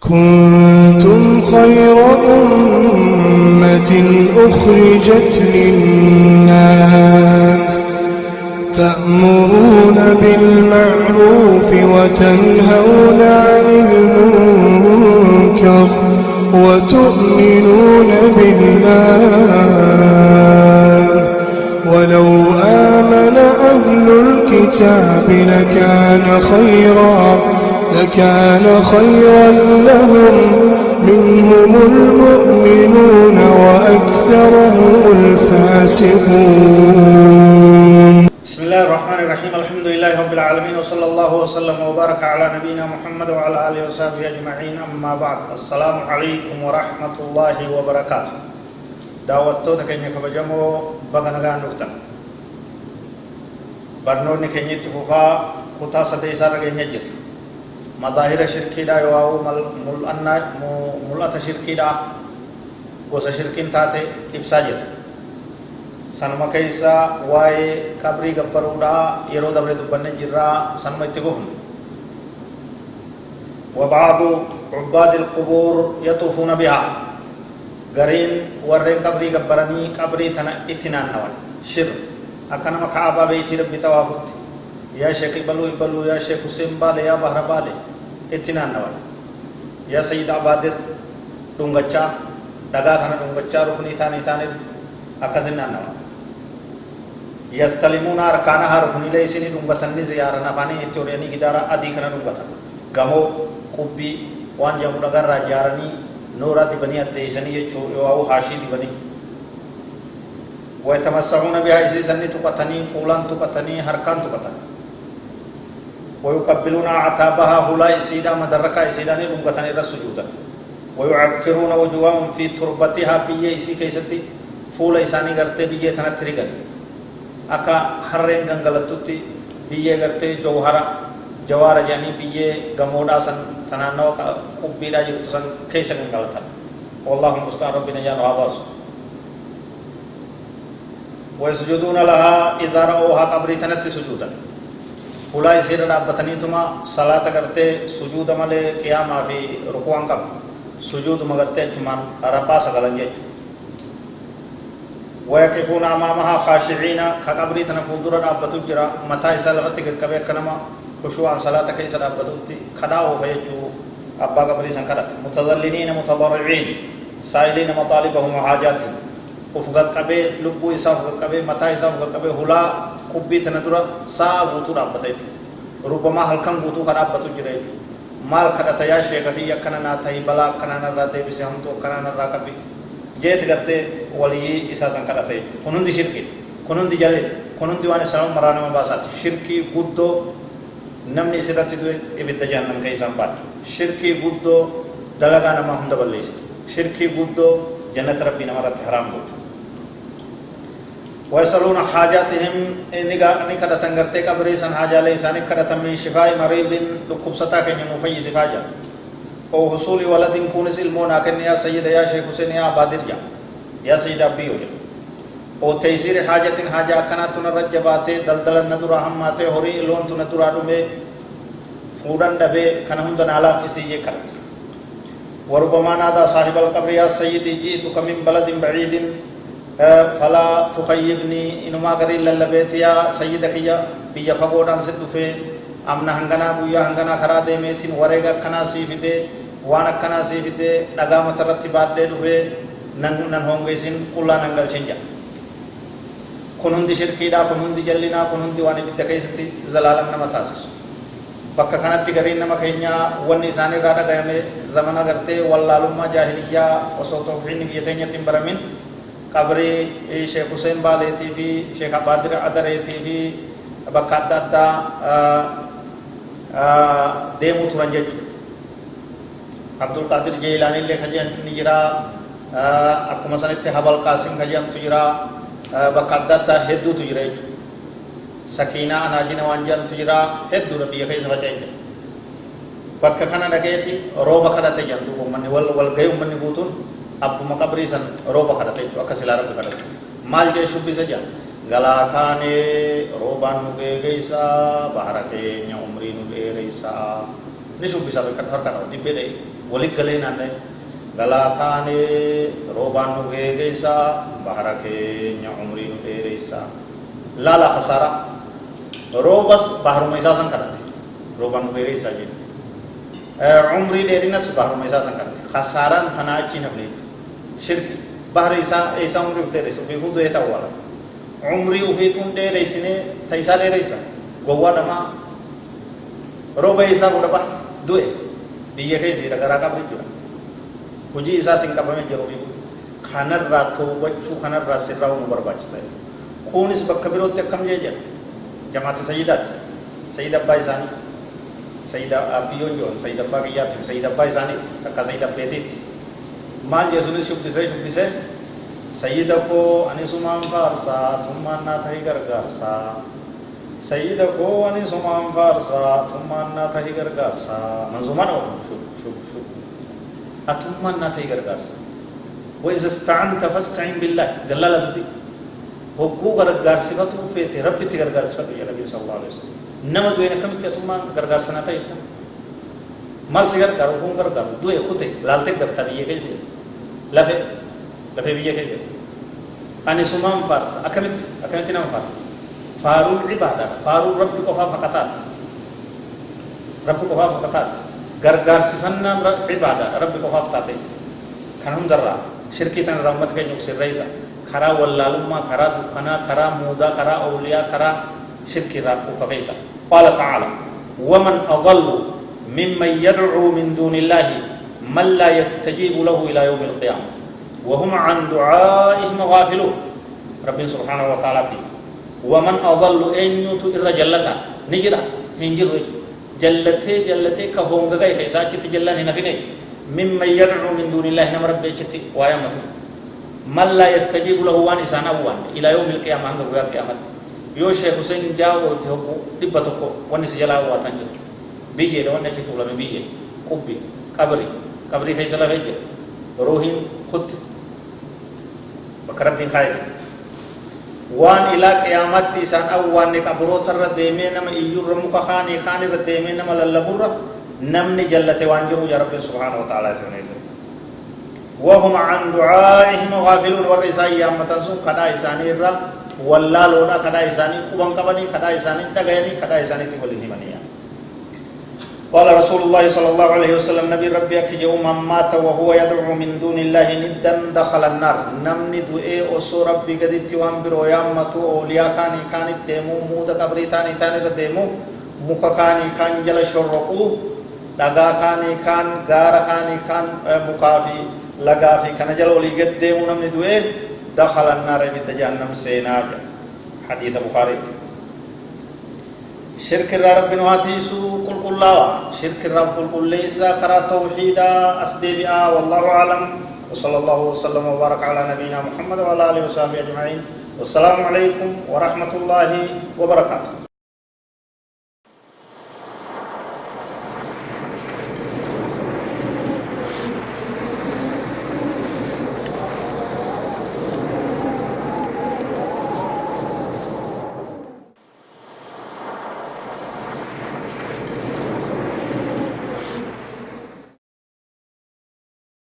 كنتم خير أمة أخرجت للناس تأمرون بالمعروف وتنهون عن المنكر وتؤمنون بالله ولو آمن أهل الكتاب لكان خيرا لهم منهم المؤمنون وأكثرهم الفاسقون. بسم الله الرحمن الرحيم. الحمد لله رب العالمين وصلى الله وسلم وبارك على نبينا محمد وعلى آله وصحبه أجمعين. أما بعد، السلام عليكم ورحمة الله وبركاته. دعوتو تكيني كبجمو بغنغان نفتا برنوني كيني تفوفا كتا سديسا رغيني جل مظاهر شركي دا يواو ملأت شركي دا وسا شركين تاتي إبساجر سنما كيسا واي قبري قبرودا يرو دبر دبن جرا سنما اتقوهم. وبعض عباد القبور يطوفون بها غرين ورين قبري قبرني قبري تنا اتنان نوان شر أكنا مكعبا بيتي ربي توافت يا شيخ بلو يا شيخ حسين بالي يا بحر بالي اتنان نوان يا سيد عبادر دونغچا دغا كنا دونغچا ركني تاني أكاسنان نوان يستلمون أركانها ركني ليسني دونغتني زيارة نفاني اتوريني كدارا أدي كنا دونغتن غمو كوبي وان جمو نغر راجارني نورا دي بني أديسني يواو حاشي دي بني ويتمسحون بها إسي سني تقتني فولان تقتني هركان تقتني ويقبلون عتابها هلا إسيدا مدركا إسيداني لنغتني رسجودا ويعفرون وجوههم في تربتها بيه إسي كيستي فول إساني غرتي بيه تنتريغن أكا حرين غنغلتوتي بيه غرتي جوارا جاني بيه غمودا سن تنانو قبيدا جرتو سن كيسا غنغلتا والله المستعان ربنا جانو عباسو ويسجدون لها إذا رأوها قبري تنتي سجودا أولئك سير رابطني تما صلاة کرتے سجود ملے قیام في رکوعان کم سجود مگرتے چمان رپا سگلن جيچو ويقفون أمامها خاشعين كقبري تنفوذر رابطو جرا متى سلغتك كبه كنما خشوعا صلاة كيس رابطو خداو فيجو أبا قبري سنكرت متذللين متضرعين سائلين مطالبهم وحاجاتهم ufga qabe lubbu isa ufga qabe mata isa ufga qabe hula kubbi tanadura saa guutuu dhaabbata jechuudha. Rubama halkan guutuu kan dhaabbatu jira jechuudha. Maal kadhata yaa sheekati akkana naa ta'i balaa akkanaa narraa deebisee hamtuu akkanaa narraa qabi jeeti gartee walii isaa san kadhata jechuudha. Kun hundi shirkii, kun hundi jallee, kun hundi waan isaan maraa nama baasaati. Shirkii guddoo namni isirratti du'e ibidda jahannam keessaan baadha. Shirkii guddoo dalagaa namaa hunda balleessa. Shirkii guddoo jannata rabbii namarratti haraam godhu. ويسألون حاجاتهم نكدة تنغرتي قبريسا حاجة ليسا نكدة من شفاء مريض لكبستا كن يمفيز فاجا أو حصول ولد كونس المونا كن يا سيد يا شيخ حسين يا بادر جا يا سيد أبيو جا أو تيسير حاجة كانت تنرجبات دلدل ندرا همات هوري لون تندرا دمي فودان دبي كنهم دنالا فسيجي كرت وربما نادى صاحب القبر يا سيدي جئتك من بلد بعيد فلا تخيبني إنما غري للبيت يا سيدك يا بيا فغودان سدفه أمنا هنغنا بويا هنغنا خرا ديمتين وريغا كنا سيفده وانا كنا سيفده دغام ترتيبات دفه نن هونغيسين كولا ننگل چنجا كنوندي شركيدا كنوندي جلنا كنوندي واني بدكيستي زلالم نما تاسس bakka kanatti gariin nama keenya wanni isaan irraa dhagayame zamana gartee wallaalummaa jaahiliyyaa osoo tawxiidni biyya teenyatti hin baramin qabrii Sheekh Hussein Baaleetii fi Sheekh Abaadir Adareetii fi bakka adda addaa deemuu turan jechuudha. Abdul Qaadir Jeelaanii illee kajian ni jira, akkuma sanitti Habal Qaasim kajiantu jira, bakka adda addaa hedduutu jira jechuudha. Sakiinaa anaajina waan jedhamtu jira hedduudha biyya keessa faca'e. Bakka kana dhageeti rooba kadhate jedhu uummanni wal ga'ee uummanni guutuun abbuma qabrii san rooba kadhate jechuudha akka silaa rabbi kadhate. Maal jee shubbisa jedha galaa kaanee roobaan nu geeggeessaa bahara keenya umrii nu dheeressaa ni shubbisa harka dhawa dibbee dha'e ولك لنا غلا كان روبان نغيسا بحرك نيا عمري نغيسا لا خسارة روبس بحر ميساسن كرت روبان نغيسا جي عمري ديرينس بحر ميساسن كرت خسارة تناجي نبليت شرك بحر إيسا عمري فدرس في فودو يتوالا عمري وفيتون ديريسني تيسا ديريسا غوا دما روبا إيسا غدبا دوئ بيجي كيسي رغرا كبري جرا hojii isaatiin qabamee jiru kanarraa to'achuu kanarraa sirraa nu barbaachisa. Kunis bakka birootti akkam jedha jamaata sayyidaati. Sayyid abbaa isaanii sayyid abiyyoon jiru sayyid abbaa kiyyaati sayyid abbaa isaaniiti akka sayyid abbeetiiti. Maal jechuunis shubbisee sayyida koo ani sumaan faarsaa tummaan naa ta'ii gargaarsaa. Sayyida koo ani sumaan faarsaa tummaan naa ta'ii gargaarsaa. Manzumaan oomu shub. أتمنى ناتي غرغاس وإذا استعنت فاستعن بالله قال لا دبي هو غرغاس فتو فيت ربي تغرغاس فتو يا نبي صلى الله عليه وسلم نما دوينا كم تتمنى غرغاس ناتا يتا مال سيغر غارو فون غرغار دوي كوتي لالتك غرتا بيه كيسي لفه بيه كيسي أني سمام فارس أكمت نام فارس فارو العبادة فارو ربي كفا فقطات غرغار سفنان عبادة ربي كفاف تاتي كانهم درا شركي تن رحمت كي نفسر رئيسا خرا واللالما خرا دكنا خرا مودا خرا أولياء خرا شركي راكو فقيسا قال تعالى ومن أضل ممن يدعو من دون الله من لا يستجيب له إلى يوم القيامة وهم عن دعائهم غافلون ربي سبحانه وتعالى ومن أضل أن يتو إرى جلتا نجرا هنجر جلتي كهونغا كاي كيسا چت جلان نفيني مما يدعو من دون الله نمر بيچتي وايامت من لا يستجيب له وان اسانا وان الى يوم القيامه عند القيامه يو شيخ حسين جاو تهكو دبتكو وان سجلا واتن بيجي دون نچ تولا بيجي كوبي قبري كيسا لا بيجي روحين خد بكرب بن خايد وان الى قيامت سان او وان قبرو تر ديمه نم يور مك خاني خاني رديمه نم للبر نمني جلته وانجرو يا رب سبحانه وتعالى تنيز وهم عن دعائهم غافلون ورسايا متسو كدا اساني را ولا لونا كدا اساني قوم كبني كدا اساني دغيني كدا اساني تقولني منيا قال رسول الله صلى الله عليه وسلم نبي ربي أكجي من مات وهو يدعو من دون الله ندا دخل النار نمني دوئي أسو ربي قد اتوان برو يامتو أولياء كاني ديمو مودا قبري تاني رديمو مكا كان جل شرقو لغا كان غارا كان مكافي لغافي كان جل أولي قد ديمو نمني دوئي دخل النار بد جهنم سيناج حديث بخاري شرك الرب نواتيسو قل لا شرك الرب قل ليس خرا توحيدا أسدبئا والله أعلم وصلى الله وسلم وبارك على نبينا محمد وعلى آله وصحبه أجمعين والسلام عليكم ورحمة الله وبركاته.